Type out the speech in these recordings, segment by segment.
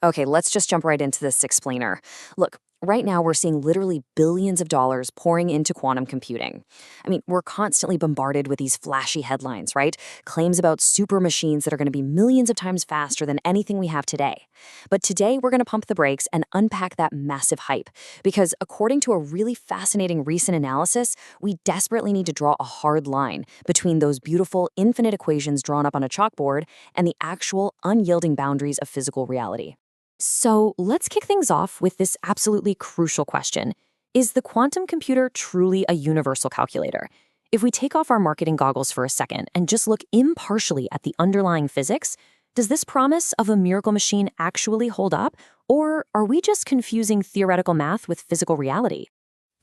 Okay, let's just jump right into this explainer. Look, right now we're seeing literally billions of dollars pouring into quantum computing. I mean, we're constantly bombarded with these flashy headlines, right? Claims about super machines that are going to be millions of times faster than anything we have today. But today we're going to pump the brakes and unpack that massive hype. Because according to a really fascinating recent analysis, we desperately need to draw a hard line between those beautiful infinite equations drawn up on a chalkboard and the actual unyielding boundaries of physical reality. So let's kick things off with this absolutely crucial question. Is the quantum computer truly a universal calculator? If we take off our marketing goggles for a second and just look impartially at the underlying physics, does this promise of a miracle machine actually hold up? Or are we just confusing theoretical math with physical reality?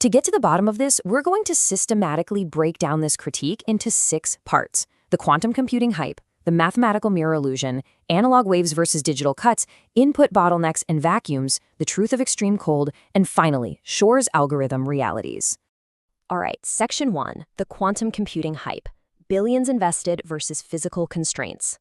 To get to the bottom of this, we're going to systematically break down this critique into 6 parts: the quantum computing hype, the mathematical mirror illusion, analog waves versus digital cuts, input bottlenecks and vacuums, the truth of extreme cold, and finally, Shor's algorithm realities. All right, section 1, the quantum computing hype, billions invested versus physical constraints.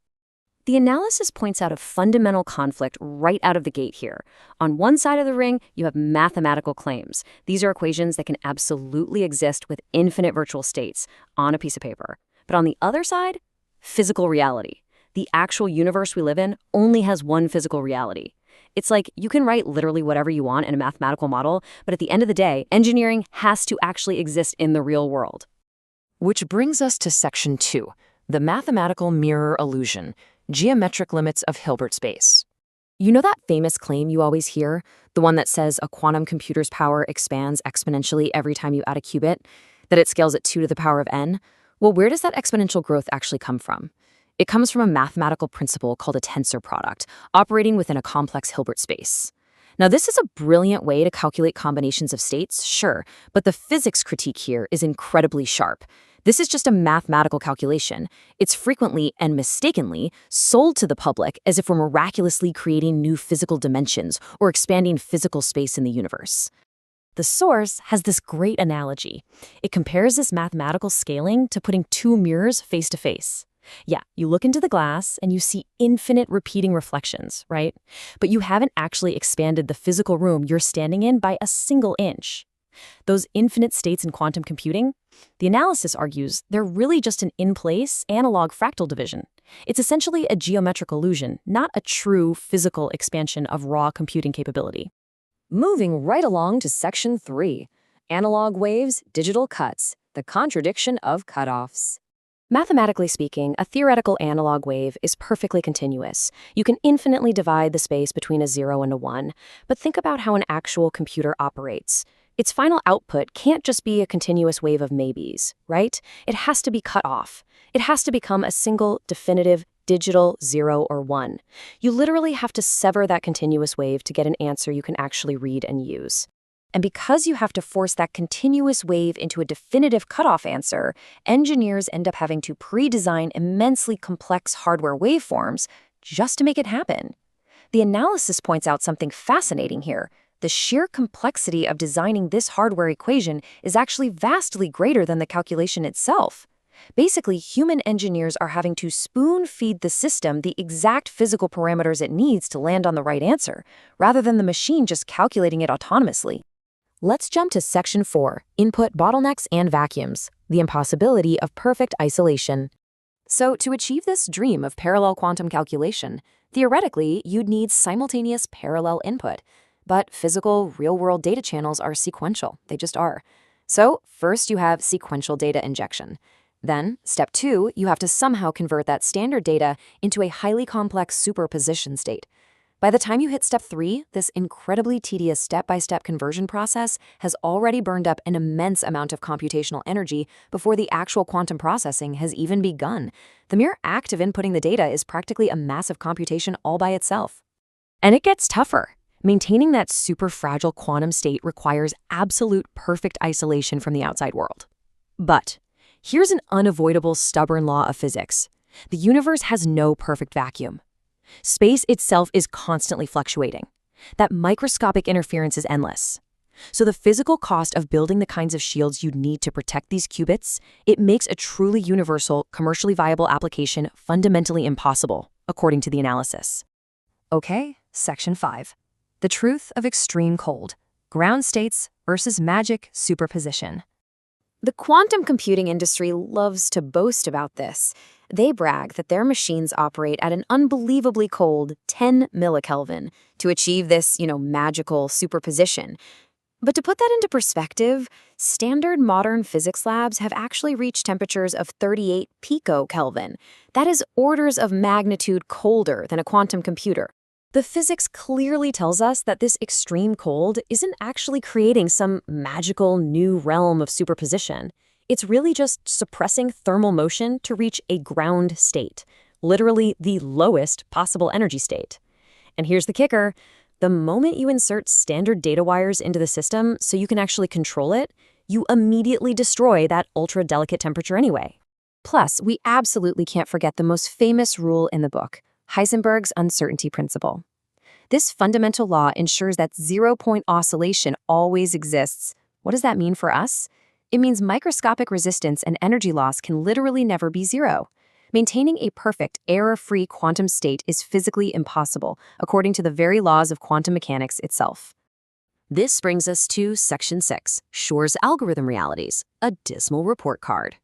The analysis points out a fundamental conflict right out of the gate here. On one side of the ring, you have mathematical claims. These are equations that can absolutely exist with infinite virtual states on a piece of paper. But on the other side, physical reality. The actual universe we live in only has one physical reality. It's like you can write literally whatever you want in a mathematical model, but at the end of the day, engineering has to actually exist in the real world. Which brings us to section 2, the mathematical mirror illusion, geometric limits of Hilbert space. You know that famous claim you always hear? The one that says a quantum computer's power expands exponentially every time you add a qubit? That it scales at 2 to the power of n? Well, where does that exponential growth actually come from? It comes from a mathematical principle called a tensor product, operating within a complex Hilbert space. Now, this is a brilliant way to calculate combinations of states, sure, but the physics critique here is incredibly sharp. This is just a mathematical calculation. It's frequently and mistakenly sold to the public as if we're miraculously creating new physical dimensions or expanding physical space in the universe. The source has this great analogy. It compares this mathematical scaling to putting 2 mirrors face to face. Yeah, you look into the glass and you see infinite repeating reflections, right? But you haven't actually expanded the physical room you're standing in by a single inch. Those infinite states in quantum computing, the analysis argues they're really just an in-place analog fractal division. It's essentially a geometric illusion, not a true physical expansion of raw computing capability. Moving right along to section 3, analog waves, digital cuts, the contradiction of cutoffs. Mathematically speaking, a theoretical analog wave is perfectly continuous. You can infinitely divide the space between a 0 and a 1, but think about how an actual computer operates. Its final output can't just be a continuous wave of maybes, right? It has to be cut off. It has to become a single, definitive, digital 0 or 1. You literally have to sever that continuous wave to get an answer you can actually read and use. And because you have to force that continuous wave into a definitive cutoff answer, engineers end up having to pre-design immensely complex hardware waveforms just to make it happen. The analysis points out something fascinating here. The sheer complexity of designing this hardware equation is actually vastly greater than the calculation itself. Basically, human engineers are having to spoon-feed the system the exact physical parameters it needs to land on the right answer, rather than the machine just calculating it autonomously. Let's jump to section 4, input bottlenecks and vacuums, the impossibility of perfect isolation. So to achieve this dream of parallel quantum calculation, theoretically, you'd need simultaneous parallel input. But physical, real-world data channels are sequential. They just are. So first you have sequential data injection. Then, step 2, you have to somehow convert that standard data into a highly complex superposition state. By the time you hit step 3, this incredibly tedious step-by-step conversion process has already burned up an immense amount of computational energy before the actual quantum processing has even begun. The mere act of inputting the data is practically a massive computation all by itself. And it gets tougher. Maintaining that super fragile quantum state requires absolute perfect isolation from the outside world. But here's an unavoidable stubborn law of physics. The universe has no perfect vacuum. Space itself is constantly fluctuating. That microscopic interference is endless. So the physical cost of building the kinds of shields you'd need to protect these qubits, it makes a truly universal, commercially viable application fundamentally impossible, according to the analysis. Okay, Section 5. The truth of extreme cold. Ground states versus magic superposition. The quantum computing industry loves to boast about this. They brag that their machines operate at an unbelievably cold 10 millikelvin to achieve this, magical superposition. But to put that into perspective, standard modern physics labs have actually reached temperatures of 38 picokelvin. That is orders of magnitude colder than a quantum computer. The physics clearly tells us that this extreme cold isn't actually creating some magical new realm of superposition. It's really just suppressing thermal motion to reach a ground state, literally the lowest possible energy state. And here's the kicker. The moment you insert standard data wires into the system so you can actually control it, you immediately destroy that ultra-delicate temperature anyway. Plus, we absolutely can't forget the most famous rule in the book, Heisenberg's uncertainty principle. This fundamental law ensures that zero-point oscillation always exists. What does that mean for us? It means microscopic resistance and energy loss can literally never be zero. Maintaining a perfect, error-free quantum state is physically impossible, according to the very laws of quantum mechanics itself. This brings us to Section 6, Shor's algorithm realities, a dismal report card.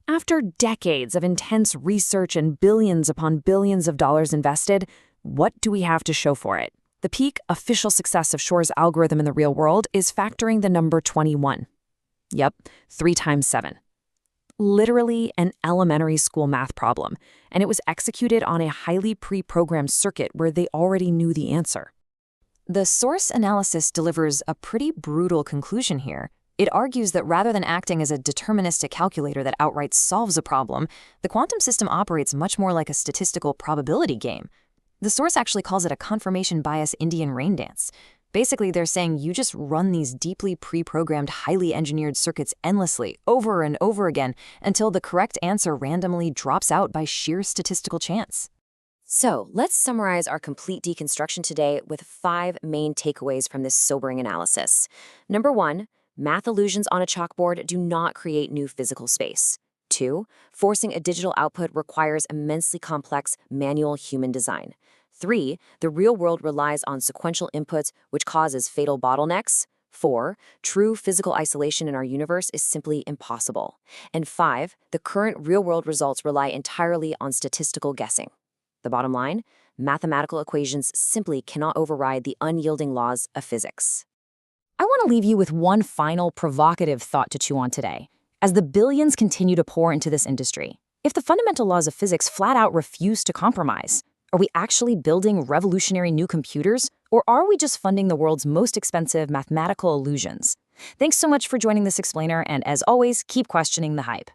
After decades of intense research and billions upon billions of dollars invested, what do we have to show for it? The peak official success of Shor's algorithm in the real world is factoring the number 21. Yep, 3 times 7. Literally an elementary school math problem, and it was executed on a highly pre-programmed circuit where they already knew the answer. The source analysis delivers a pretty brutal conclusion here. It argues that rather than acting as a deterministic calculator that outright solves a problem, the quantum system operates much more like a statistical probability game. The source actually calls it a confirmation bias Indian rain dance. Basically, they're saying you just run these deeply pre-programmed, highly engineered circuits endlessly, over and over again, until the correct answer randomly drops out by sheer statistical chance. So, let's summarize our complete deconstruction today with 5 main takeaways from this sobering analysis. Number 1, math illusions on a chalkboard do not create new physical space. 2, forcing a digital output requires immensely complex manual human design. 3, the real world relies on sequential inputs, which causes fatal bottlenecks. 4, true physical isolation in our universe is simply impossible. And 5, the current real-world results rely entirely on statistical guessing. The bottom line, mathematical equations simply cannot override the unyielding laws of physics. I want to leave you with one final provocative thought to chew on today. As the billions continue to pour into this industry, if the fundamental laws of physics flat out refuse to compromise, are we actually building revolutionary new computers, or are we just funding the world's most expensive mathematical illusions? Thanks so much for joining this explainer, and as always, keep questioning the hype.